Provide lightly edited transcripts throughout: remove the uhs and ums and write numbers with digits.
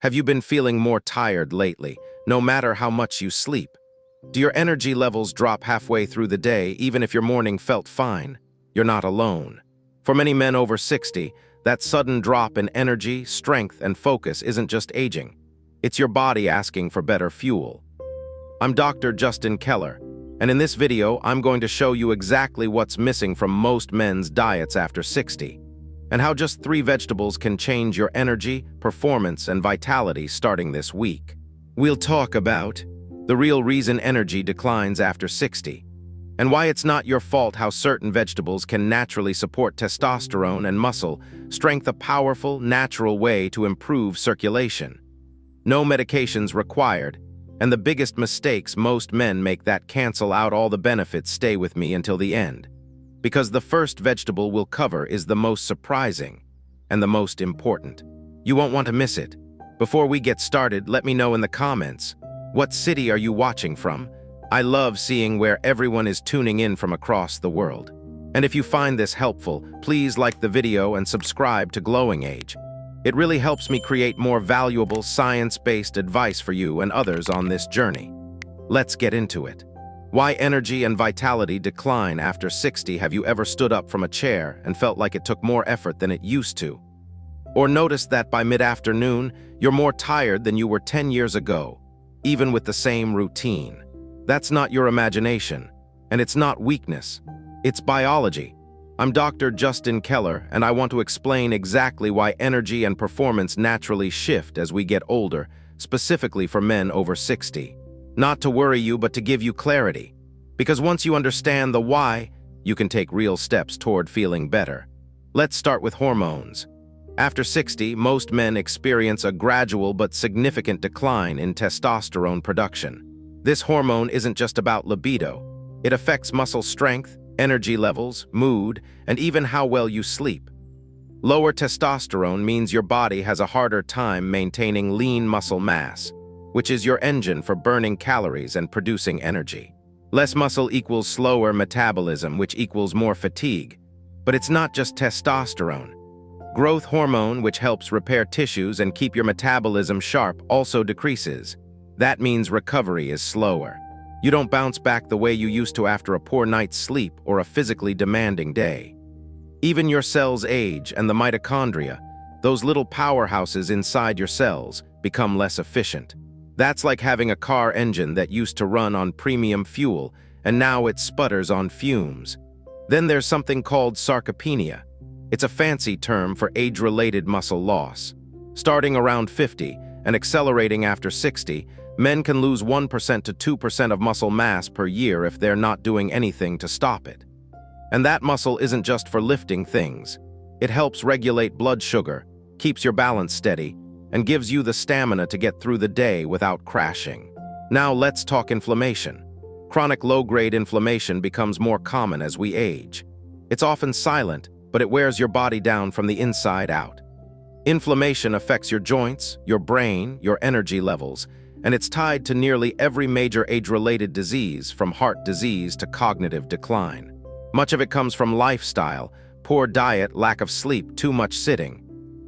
Have you been feeling more tired lately, no matter how much you sleep? Do your energy levels drop halfway through the day, even if your morning felt fine? You're not alone. For many men over 60, that sudden drop in energy, strength, and focus isn't just aging. It's your body asking for better fuel. I'm Dr. Justin Keller, and in this video, I'm going to show you exactly what's missing from most men's diets after 60, and how just 3 vegetables can change your energy, performance, and vitality starting this week. We'll talk about the real reason energy declines after 60, and why it's not your fault how certain vegetables can naturally support testosterone and muscle strength, a powerful, natural way to improve circulation. No medications required, and the biggest mistakes most men make that cancel out all the benefits. Stay with me until the end, because the first vegetable we'll cover is the most surprising and the most important. You won't want to miss it. Before we get started, let me know in the comments, what city are you watching from? I love seeing where everyone is tuning in from across the world. And if you find this helpful, please like the video and subscribe to Glowing Age. It really helps me create more valuable science-based advice for you and others on this journey. Let's get into it. Why energy and vitality decline after 60? Have you ever stood up from a chair and felt like it took more effort than it used to? Or noticed that by mid-afternoon, you're more tired than you were 10 years ago, even with the same routine? That's not your imagination, and it's not weakness. It's biology. I'm Dr. Justin Keller, and I want to explain exactly why energy and performance naturally shift as we get older, specifically for men over 60. Not to worry you, but to give you clarity. Because once you understand the why, you can take real steps toward feeling better. Let's start with hormones. After 60, most men experience a gradual but significant decline in testosterone production. This hormone isn't just about libido. It affects muscle strength, energy levels, mood, and even how well you sleep. Lower testosterone means your body has a harder time maintaining lean muscle mass, which is your engine for burning calories and producing energy. Less muscle equals slower metabolism, which equals more fatigue. But it's not just testosterone. Growth hormone, which helps repair tissues and keep your metabolism sharp, also decreases. That means recovery is slower. You don't bounce back the way you used to after a poor night's sleep or a physically demanding day. Even your cells age, and the mitochondria, those little powerhouses inside your cells, become less efficient. That's like having a car engine that used to run on premium fuel, and now it sputters on fumes. Then there's something called sarcopenia. It's a fancy term for age-related muscle loss. Starting around 50 and accelerating after 60, men can lose 1% to 2% of muscle mass per year if they're not doing anything to stop it. And that muscle isn't just for lifting things. It helps regulate blood sugar, keeps your balance steady, and gives you the stamina to get through the day without crashing. Now let's talk inflammation. Chronic low-grade inflammation becomes more common as we age. It's often silent, but it wears your body down from the inside out. Inflammation affects your joints, your brain, your energy levels, and it's tied to nearly every major age-related disease, from heart disease to cognitive decline. Much of it comes from lifestyle, poor diet, lack of sleep, too much sitting.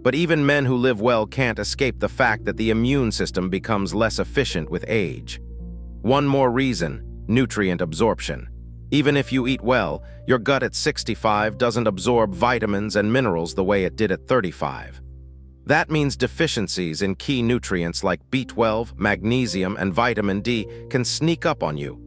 But even men who live well can't escape the fact that the immune system becomes less efficient with age. One more reason: nutrient absorption. Even if you eat well, your gut at 65 doesn't absorb vitamins and minerals the way it did at 35. That means deficiencies in key nutrients like B12, magnesium, and vitamin D can sneak up on you,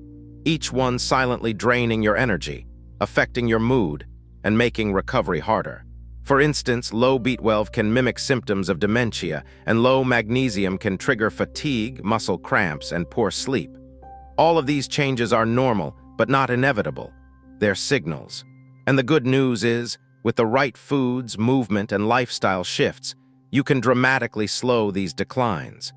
each one silently draining your energy, affecting your mood, and making recovery harder. For instance, low B12 can mimic symptoms of dementia, and low magnesium can trigger fatigue, muscle cramps, and poor sleep. All of these changes are normal, but not inevitable. They're signals. And the good news is, with the right foods, movement, and lifestyle shifts, you can dramatically slow these declines.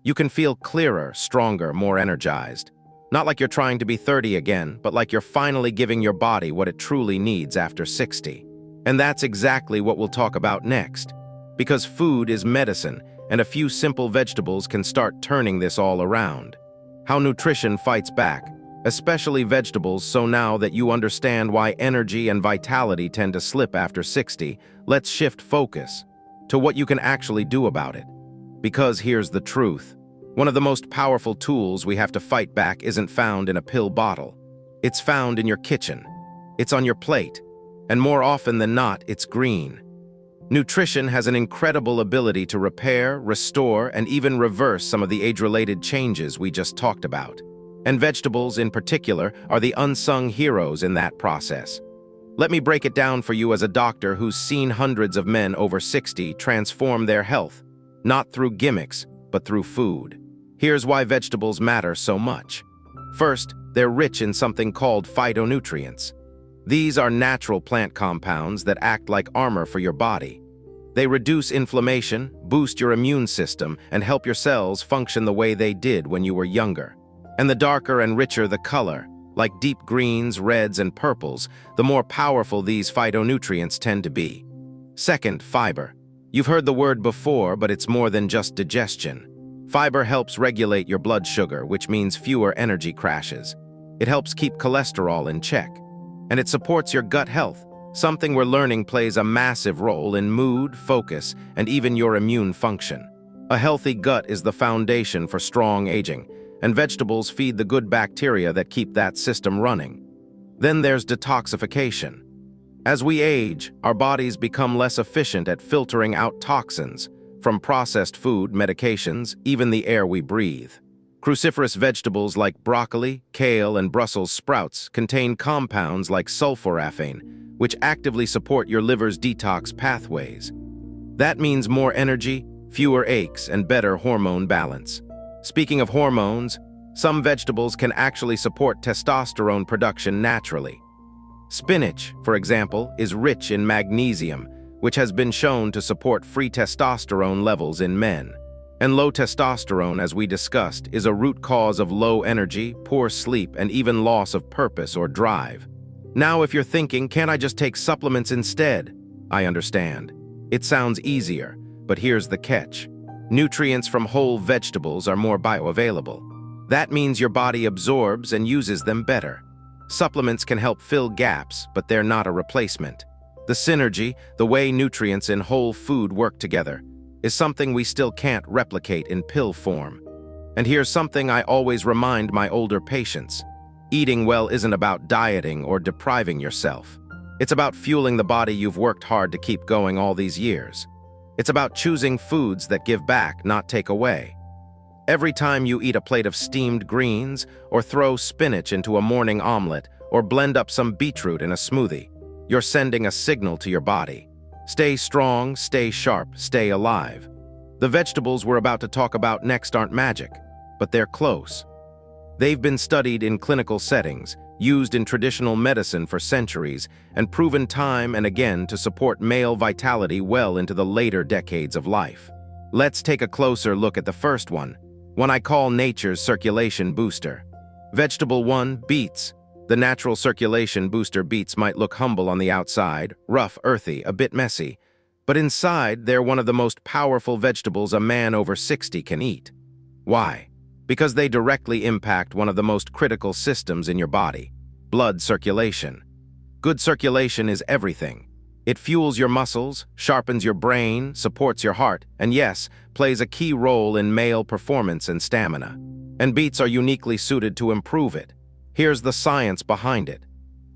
You can feel clearer, stronger, more energized. Not like you're trying to be 30 again, but like you're finally giving your body what it truly needs after 60. And that's exactly what we'll talk about next. Because food is medicine, and a few simple vegetables can start turning this all around. How nutrition fights back, especially vegetables. So now that you understand why energy and vitality tend to slip after 60, let's shift focus to what you can actually do about it. Because here's the truth. One of the most powerful tools we have to fight back isn't found in a pill bottle. It's found in your kitchen. It's on your plate. And more often than not, it's green. Nutrition has an incredible ability to repair, restore, and even reverse some of the age-related changes we just talked about. And vegetables, in particular, are the unsung heroes in that process. Let me break it down for you as a doctor who's seen hundreds of men over 60 transform their health, not through gimmicks, but through food. Here's why vegetables matter so much. First, they're rich in something called phytonutrients. These are natural plant compounds that act like armor for your body. They reduce inflammation, boost your immune system, and help your cells function the way they did when you were younger. And the darker and richer the color, like deep greens, reds, and purples, the more powerful these phytonutrients tend to be. Second, fiber. You've heard the word before, but it's more than just digestion. Fiber helps regulate your blood sugar, which means fewer energy crashes. It helps keep cholesterol in check. And it supports your gut health, something we're learning plays a massive role in mood, focus, and even your immune function. A healthy gut is the foundation for strong aging, and vegetables feed the good bacteria that keep that system running. Then there's detoxification. As we age, our bodies become less efficient at filtering out toxins, from processed food, medications, even the air we breathe. Cruciferous vegetables like broccoli, kale, and Brussels sprouts contain compounds like sulforaphane, which actively support your liver's detox pathways. That means more energy, fewer aches, and better hormone balance. Speaking of hormones, some vegetables can actually support testosterone production naturally. Spinach, for example, is rich in magnesium, which has been shown to support free testosterone levels in men. And low testosterone, as we discussed, is a root cause of low energy, poor sleep, and even loss of purpose or drive. Now, if you're thinking, can't I just take supplements instead? I understand. It sounds easier, but here's the catch. Nutrients from whole vegetables are more bioavailable. That means your body absorbs and uses them better. Supplements can help fill gaps, but they're not a replacement. The synergy, the way nutrients in whole food work together, is something we still can't replicate in pill form. And here's something I always remind my older patients. Eating well isn't about dieting or depriving yourself. It's about fueling the body you've worked hard to keep going all these years. It's about choosing foods that give back, not take away. Every time you eat a plate of steamed greens, or throw spinach into a morning omelet, or blend up some beetroot in a smoothie, you're sending a signal to your body. Stay strong, stay sharp, stay alive. The vegetables we're about to talk about next aren't magic, but they're close. They've been studied in clinical settings, used in traditional medicine for centuries, and proven time and again to support male vitality well into the later decades of life. Let's take a closer look at the first one I call nature's circulation booster. Vegetable 1, beets. The natural circulation booster beets might look humble on the outside, rough, earthy, a bit messy, but inside they're one of the most powerful vegetables a man over 60 can eat. Why? Because they directly impact one of the most critical systems in your body, blood circulation. Good circulation is everything. It fuels your muscles, sharpens your brain, supports your heart, and yes, plays a key role in male performance and stamina. And beets are uniquely suited to improve it. Here's the science behind it.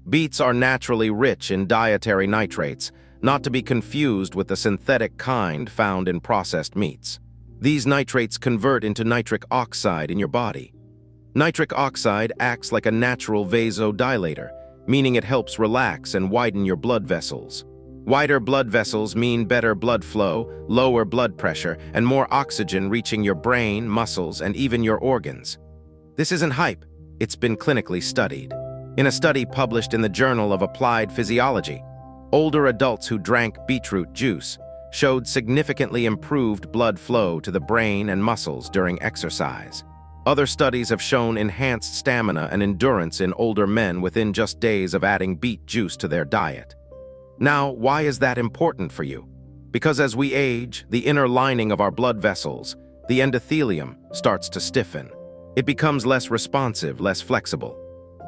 Beets are naturally rich in dietary nitrates, not to be confused with the synthetic kind found in processed meats. These nitrates convert into nitric oxide in your body. Nitric oxide acts like a natural vasodilator, meaning it helps relax and widen your blood vessels. Wider blood vessels mean better blood flow, lower blood pressure, and more oxygen reaching your brain, muscles, and even your organs. This isn't hype. It's been clinically studied. In a study published in the Journal of Applied Physiology, older adults who drank beetroot juice showed significantly improved blood flow to the brain and muscles during exercise. Other studies have shown enhanced stamina and endurance in older men within just days of adding beet juice to their diet. Now, why is that important for you? Because as we age, the inner lining of our blood vessels, the endothelium, starts to stiffen. It becomes less responsive, less flexible.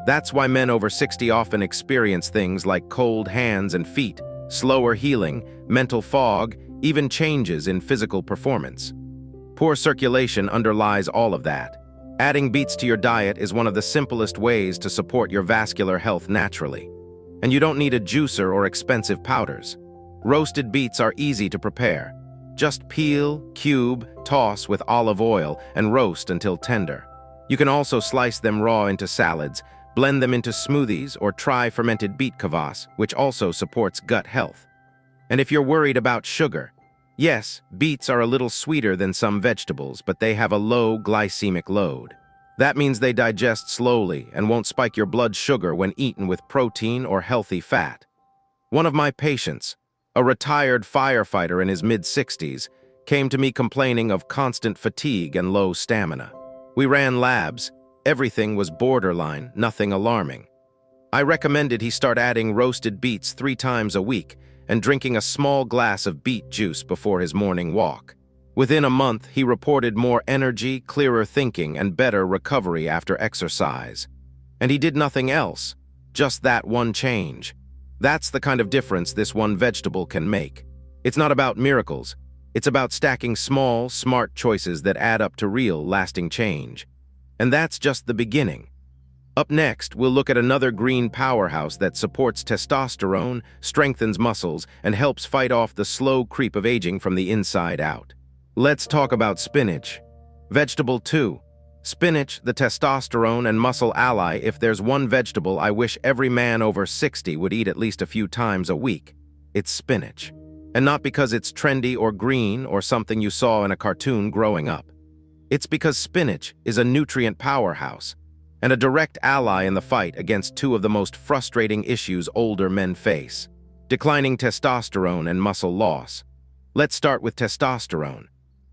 That's why men over 60 often experience things like cold hands and feet, slower healing, mental fog, even changes in physical performance. Poor circulation underlies all of that. Adding beets to your diet is one of the simplest ways to support your vascular health naturally. And you don't need a juicer or expensive powders. Roasted beets are easy to prepare. Just peel, cube, toss with olive oil, and roast until tender. You can also slice them raw into salads, blend them into smoothies, or try fermented beet kvass, which also supports gut health. And if you're worried about sugar, yes, beets are a little sweeter than some vegetables, but they have a low glycemic load. That means they digest slowly and won't spike your blood sugar when eaten with protein or healthy fat. One of my patients, a retired firefighter in his mid-60s, came to me complaining of constant fatigue and low stamina. We ran labs. Everything was borderline, nothing alarming. I recommended he start adding roasted beets 3 times a week and drinking a small glass of beet juice before his morning walk. Within a month, he reported more energy, clearer thinking, and better recovery after exercise. And he did nothing else, just that one change. That's the kind of difference this one vegetable can make. It's not about miracles. It's about stacking small, smart choices that add up to real, lasting change. And that's just the beginning. Up next, we'll look at another green powerhouse that supports testosterone, strengthens muscles, and helps fight off the slow creep of aging from the inside out. Let's talk about spinach. Vegetable 2. Spinach, the testosterone and muscle ally. If there's one vegetable I wish every man over 60 would eat at least a few times a week, it's spinach. And not because it's trendy or green or something you saw in a cartoon growing up. It's because spinach is a nutrient powerhouse and a direct ally in the fight against 2 of the most frustrating issues older men face: declining testosterone and muscle loss. Let's start with testosterone.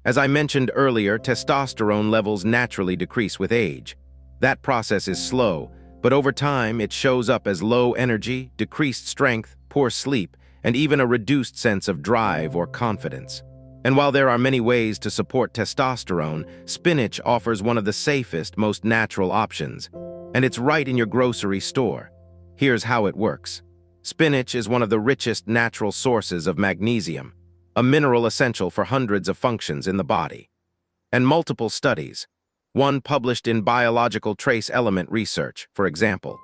As I mentioned earlier, testosterone levels naturally decrease with age. That process is slow, but over time it shows up as low energy, decreased strength, poor sleep, and even a reduced sense of drive or confidence. And while there are many ways to support testosterone, spinach offers one of the safest, most natural options. And it's right in your grocery store. Here's how it works. Spinach is one of the richest natural sources of magnesium, a mineral essential for hundreds of functions in the body. And multiple studies, one published in Biological Trace Element Research, for example,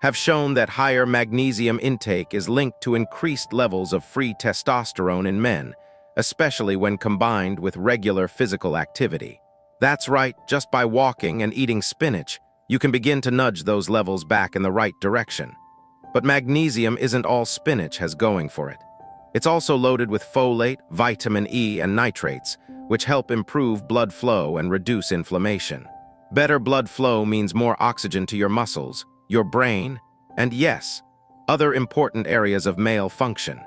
have shown that higher magnesium intake is linked to increased levels of free testosterone in men, especially when combined with regular physical activity. That's right, just by walking and eating spinach, you can begin to nudge those levels back in the right direction. But magnesium isn't all spinach has going for it. It's also loaded with folate, vitamin E, and nitrates, which help improve blood flow and reduce inflammation. Better blood flow means more oxygen to your muscles, your brain, and yes, other important areas of male function.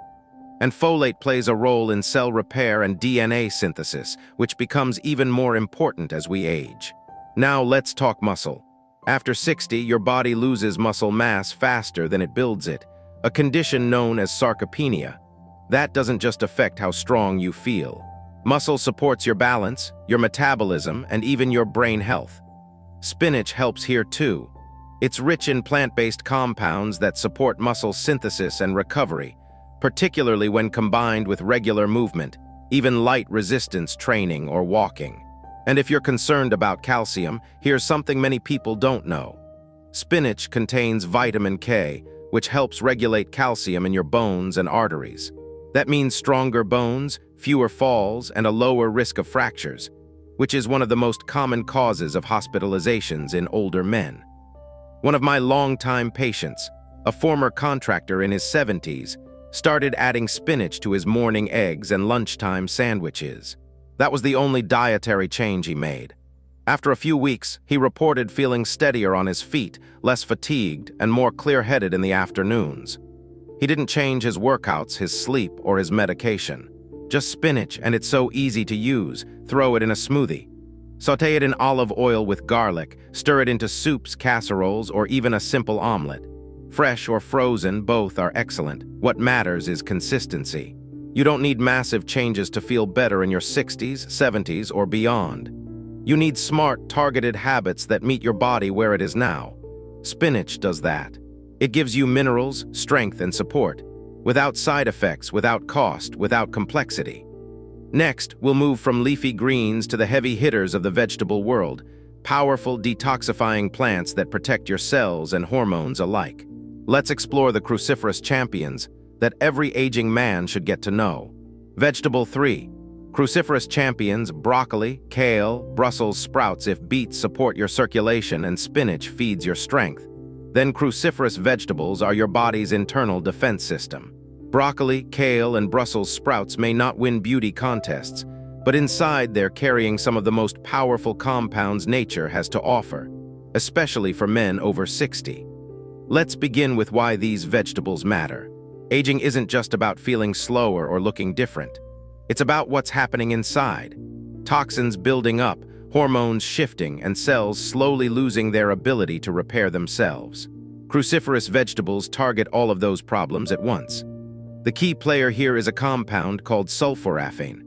And folate plays a role in cell repair and DNA synthesis, which becomes even more important as we age. Now let's talk muscle. After 60, your body loses muscle mass faster than it builds it, a condition known as sarcopenia. That doesn't just affect how strong you feel. Muscle supports your balance, your metabolism, and even your brain health. Spinach helps here too. It's rich in plant-based compounds that support muscle synthesis and recovery, particularly when combined with regular movement, even light resistance training or walking. And if you're concerned about calcium, here's something many people don't know. Spinach contains vitamin K, which helps regulate calcium in your bones and arteries. That means stronger bones, fewer falls, and a lower risk of fractures, which is one of the most common causes of hospitalizations in older men. One of my longtime patients, a former contractor in his 70s, started adding spinach to his morning eggs and lunchtime sandwiches. That was the only dietary change he made. After a few weeks, he reported feeling steadier on his feet, less fatigued, and more clear-headed in the afternoons. He didn't change his workouts, his sleep, or his medication. Just spinach, and it's so easy to use. Throw it in a smoothie. Sauté it in olive oil with garlic, stir it into soups, casseroles, or even a simple omelet. Fresh or frozen, both are excellent. What matters is consistency. You don't need massive changes to feel better in your 60s, 70s, or beyond. You need smart, targeted habits that meet your body where it is now. Spinach does that. It gives you minerals, strength, and support, without side effects, without cost, without complexity. Next, we'll move from leafy greens to the heavy hitters of the vegetable world, powerful detoxifying plants that protect your cells and hormones alike. Let's explore the cruciferous champions that every aging man should get to know. Vegetable 3. Cruciferous champions: broccoli, kale, Brussels sprouts if beets support your circulation and spinach feeds your strength. Then cruciferous vegetables are your body's internal defense system. Broccoli, kale, and Brussels sprouts may not win beauty contests, but inside they're carrying some of the most powerful compounds nature has to offer, especially for men over 60. Let's begin with why these vegetables matter. Aging isn't just about feeling slower or looking different. It's about what's happening inside. Toxins building up, hormones shifting, and cells slowly losing their ability to repair themselves. Cruciferous vegetables target all of those problems at once. The key player here is a compound called sulforaphane,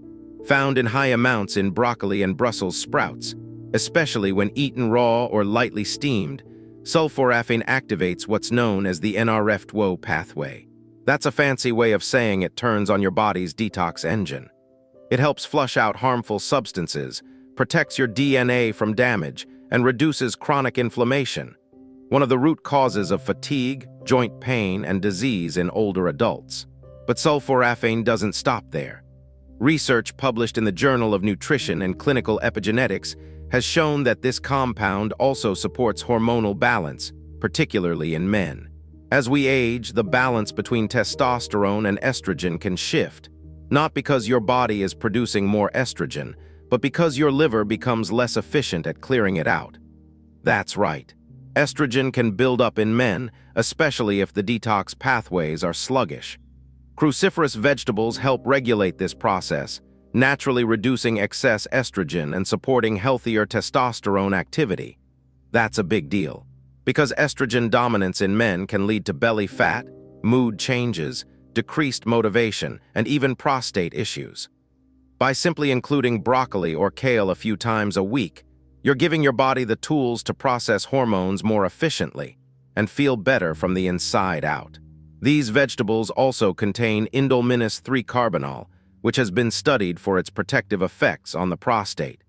found in high amounts in broccoli and Brussels sprouts. Especially when eaten raw or lightly steamed, sulforaphane activates what's known as the NRF2 pathway. That's a fancy way of saying it turns on your body's detox engine. It helps flush out harmful substances, protects your DNA from damage, and reduces chronic inflammation, one of the root causes of fatigue, joint pain, and disease in older adults. But sulforaphane doesn't stop there. Research published in the Journal of Nutrition and Clinical Epigenetics has shown that this compound also supports hormonal balance, particularly in men. As we age, the balance between testosterone and estrogen can shift, not because your body is producing more estrogen, but because your liver becomes less efficient at clearing it out. That's right. Estrogen can build up in men, especially if the detox pathways are sluggish. Cruciferous vegetables help regulate this process, naturally reducing excess estrogen and supporting healthier testosterone activity. That's a big deal, because estrogen dominance in men can lead to belly fat, mood changes, decreased motivation, and even prostate issues. By simply including broccoli or kale a few times a week, you're giving your body the tools to process hormones more efficiently and feel better from the inside out. These vegetables also contain indominus 3-carbinol, which has been studied for its protective effects on the prostate.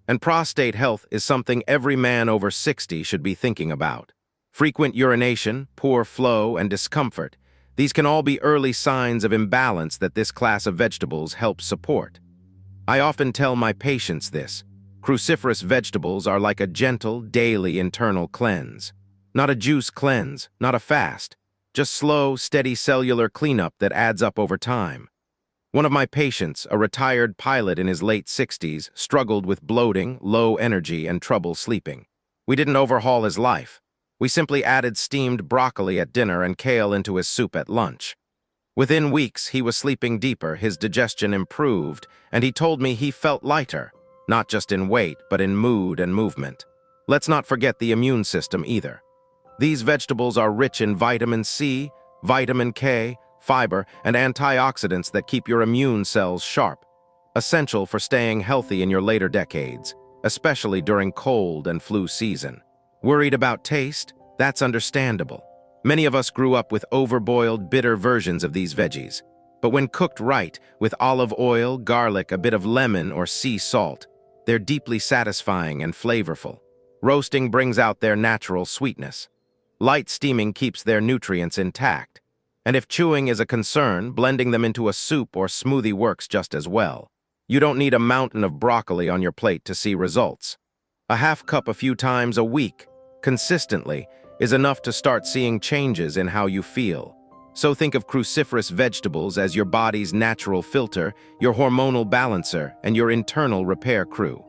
And prostate health is something every man over 60 should be thinking about. Frequent urination, poor flow, and discomfort, these can all be early signs of imbalance that this class of vegetables helps support. I often tell my patients this: cruciferous vegetables are like a gentle, daily internal cleanse. Not a juice cleanse, not a fast, just slow, steady cellular cleanup that adds up over time. One of my patients, a retired pilot in his late 60s, struggled with bloating, low energy, and trouble sleeping. We didn't overhaul his life. We simply added steamed broccoli at dinner and kale into his soup at lunch. Within weeks, he was sleeping deeper, his digestion improved, and he told me he felt lighter, not just in weight, but in mood and movement. Let's not forget the immune system either. These vegetables are rich in vitamin C, vitamin K, fiber, and antioxidants that keep your immune cells sharp, essential for staying healthy in your later decades, especially during cold and flu season. Worried about taste? That's understandable. Many of us grew up with overboiled, bitter versions of these veggies. But when cooked right, with olive oil, garlic, a bit of lemon, or sea salt, they're deeply satisfying and flavorful. Roasting brings out their natural sweetness. Light steaming keeps their nutrients intact. And if chewing is a concern, blending them into a soup or smoothie works just as well. You don't need a mountain of broccoli on your plate to see results. A half cup a few times a week, consistently, is enough to start seeing changes in how you feel. So think of cruciferous vegetables as your body's natural filter, your hormonal balancer, and your internal repair crew.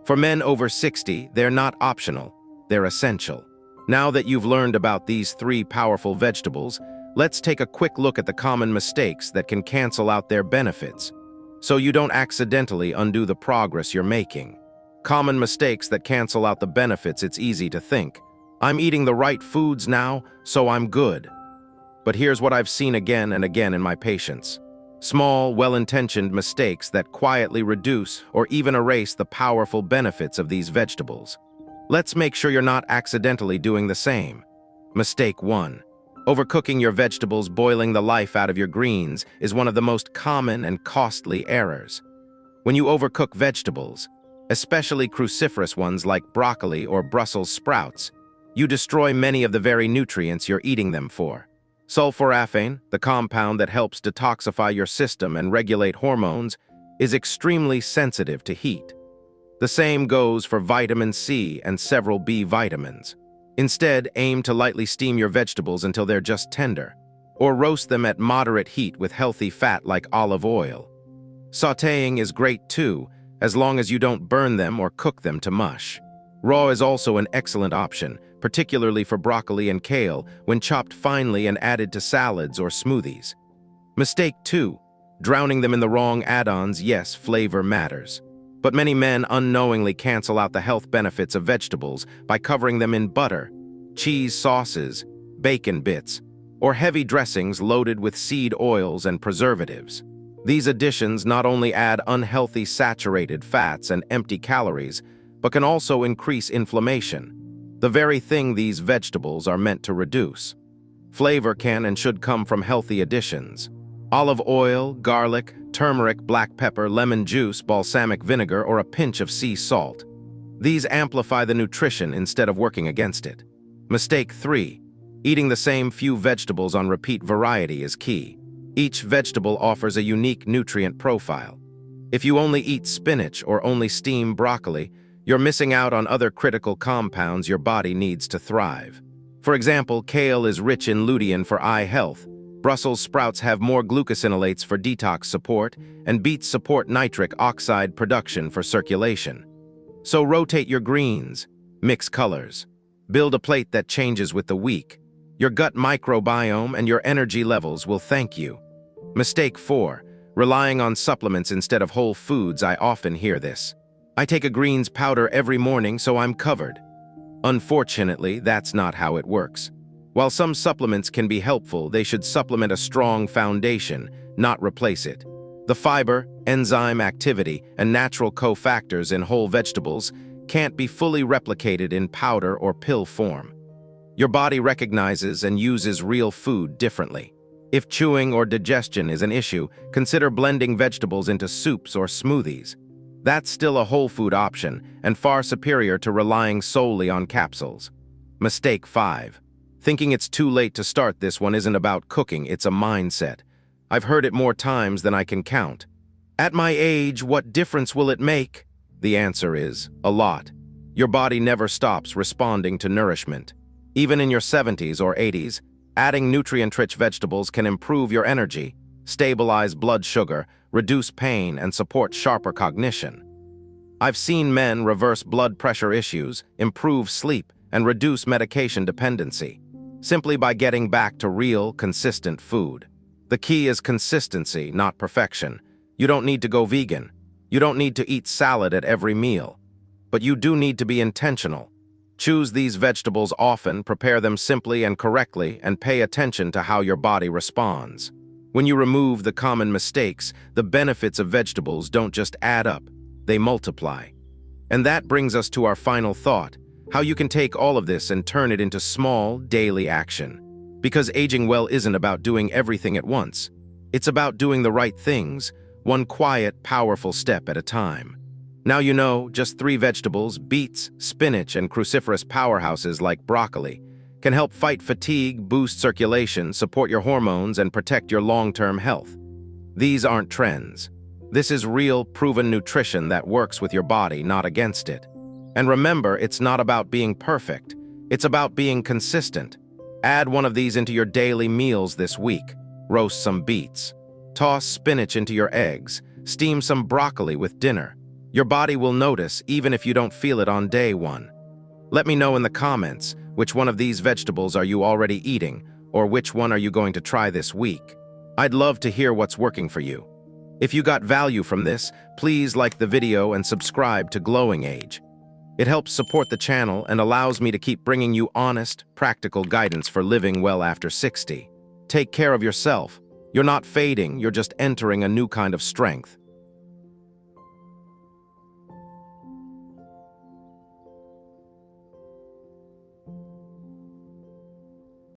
For men over 60, they're not optional, they're essential. Now that you've learned about these 3 powerful vegetables, let's take a quick look at the common mistakes that can cancel out their benefits, so you don't accidentally undo the progress you're making. Common mistakes that cancel out the benefits. It's easy to think, I'm eating the right foods now, so I'm good. But here's what I've seen again and again in my patients. Small, well-intentioned mistakes that quietly reduce or even erase the powerful benefits of these vegetables. Let's make sure you're not accidentally doing the same. Mistake 1. Overcooking your vegetables. Boiling the life out of your greens is one of the most common and costly errors. When you overcook vegetables, especially cruciferous ones like broccoli or Brussels sprouts, you destroy many of the very nutrients you're eating them for. Sulforaphane, the compound that helps detoxify your system and regulate hormones, is extremely sensitive to heat. The same goes for vitamin C and several B vitamins. Instead, aim to lightly steam your vegetables until they're just tender, or roast them at moderate heat with healthy fat like olive oil. Sautéing is great too, as long as you don't burn them or cook them to mush. Raw is also an excellent option, particularly for broccoli and kale when chopped finely and added to salads or smoothies. Mistake 2. Drowning them in the wrong add-ons. Yes, flavor matters. But many men unknowingly cancel out the health benefits of vegetables by covering them in butter, cheese sauces, bacon bits, or heavy dressings loaded with seed oils and preservatives. These additions not only add unhealthy saturated fats and empty calories, but can also increase inflammation, the very thing these vegetables are meant to reduce. Flavor can and should come from healthy additions. Olive oil, garlic, turmeric, black pepper, lemon juice, balsamic vinegar, or a pinch of sea salt. These amplify the nutrition instead of working against it. Mistake 3. Eating the same few vegetables on repeat. Variety is key. Each vegetable offers a unique nutrient profile. If you only eat spinach or only steam broccoli, you're missing out on other critical compounds your body needs to thrive. For example, kale is rich in lutein for eye health, Brussels sprouts have more glucosinolates for detox support, and beets support nitric oxide production for circulation. So rotate your greens, mix colors, build a plate that changes with the week. Your gut microbiome and your energy levels will thank you. Mistake 4. Relying on supplements instead of whole foods. I often hear this. I take a greens powder every morning so I'm covered. Unfortunately, that's not how it works. While some supplements can be helpful, they should supplement a strong foundation, not replace it. The fiber, enzyme activity, and natural cofactors in whole vegetables can't be fully replicated in powder or pill form. Your body recognizes and uses real food differently. If chewing or digestion is an issue, consider blending vegetables into soups or smoothies. That's still a whole food option and far superior to relying solely on capsules. Mistake 5. Thinking it's too late to start. This one isn't about cooking, it's a mindset. I've heard it more times than I can count. At my age, what difference will it make? The answer is, a lot. Your body never stops responding to nourishment. Even in your 70s or 80s, adding nutrient-rich vegetables can improve your energy, stabilize blood sugar, reduce pain, and support sharper cognition. I've seen men reverse blood pressure issues, improve sleep, and reduce medication dependency, simply by getting back to real, consistent food. The key is consistency, not perfection. You don't need to go vegan. You don't need to eat salad at every meal. But you do need to be intentional. Choose these vegetables often, prepare them simply and correctly, and pay attention to how your body responds. When you remove the common mistakes, the benefits of vegetables don't just add up, they multiply. And that brings us to our final thought, how you can take all of this and turn it into small, daily action. Because aging well isn't about doing everything at once. It's about doing the right things, one quiet, powerful step at a time. Now you know, just 3 vegetables, beets, spinach, and cruciferous powerhouses like broccoli, can help fight fatigue, boost circulation, support your hormones, and protect your long-term health. These aren't trends. This is real, proven nutrition that works with your body, not against it. And remember, it's not about being perfect. It's about being consistent. Add one of these into your daily meals this week. Roast some beets. Toss spinach into your eggs. Steam some broccoli with dinner. Your body will notice, even if you don't feel it on day 1. Let me know in the comments, which one of these vegetables are you already eating, or which one are you going to try this week? I'd love to hear what's working for you. If you got value from this, please like the video and subscribe to Glowing Age. It helps support the channel and allows me to keep bringing you honest, practical guidance for living well after 60. Take care of yourself. You're not fading, you're just entering a new kind of strength.